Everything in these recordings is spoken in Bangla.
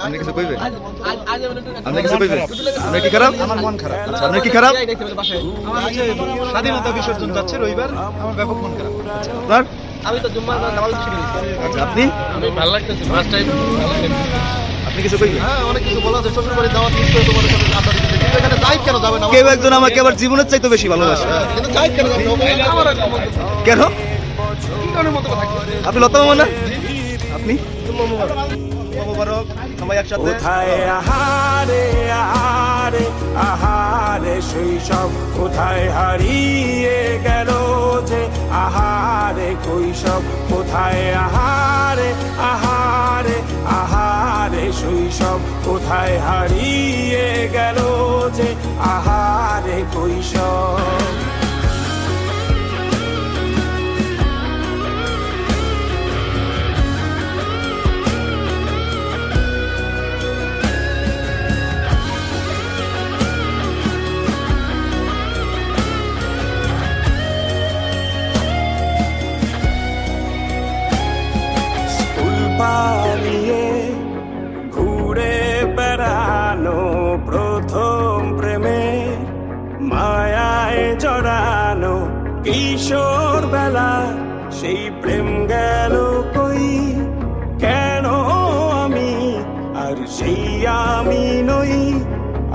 আপনি কিছু কইবেন? আপনি কিছু কইবেন? আপনার কি খারাপ? আমার মন খারাপ। আচ্ছা, আপনার কি খারাপ? আমার হচ্ছে স্বাধীনতা বিসর্জন যাচ্ছে রবিবার, আমার ব্যাপক মন খারাপ। আপনার? আমি তো জুম্মার নামাজ শিখে নিয়েছি। আচ্ছা, আপনি? আমি ভালো লাগতেছে ফার্স্ট টাইম। আপনি কিছু কইবেন? হ্যাঁ, অনেক কিছু বলা আছে। শ্বশুর বাড়ি দাওয়াত মিস করে তোমার সাথে আড্ডা দিতে যেতে। কিন্তু এখানে জাহিদ কেন যাবে না? কেউ একজন আমাকে আবার জীবনের চাইতে বেশি ভালোবাসে। কিন্তু জাহিদ কেন যাবে না? আমার একটা মন্তব্য। কেন? কি ধরনের মন্তব্য থাকবে? আপনি লতা মামা না? আপনি? মুবারক, সবাই একসাথে। কোথায় আহারে আহারে আহারে শৈশব, কোথায় হারিয়ে গেল যে আহারে কৈশব, কোথায় আহারে আহারে আহারে শৈশব, কোথায় হারিয়ে গেল যে আহারে কৈশব। পালিয়ে ঘুরে বেড়ানো প্রথম প্রেমে, মায়ায় জড়ানো কিশোর বেলা, সেই প্রেম গেল কই, কেন আমি আর সেই আমি নই।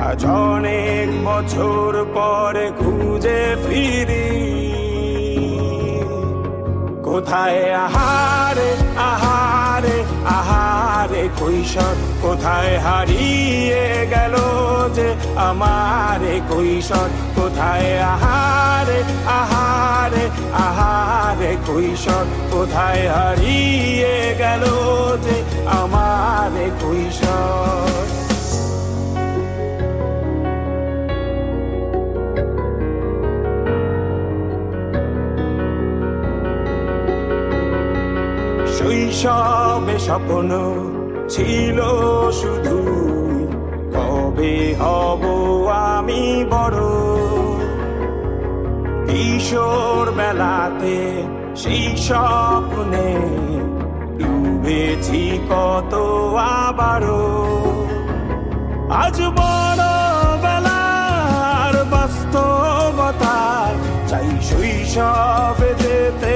আজ অনেক বছর পরে খুঁজে ফিরি, কোথায় আহারে আহারে আহারে কৈশোর, কোথায় হারিয়ে গেল যে আমারে কৈশোর, কোথায় আহারে আহারে আহারে কৈশোর, কোথায় হারিয়ে গেল যে আমারে কৈশোর। শৈশবে স্বপ্ন ছিল শুধু, কবে হব আমি বড়। কিশোর বেলাতে সেই স্বপ্নে ডুবেছি কত আবারও। আজ বড় বেলার বাস্তবতার চাই শৈশবে যেতে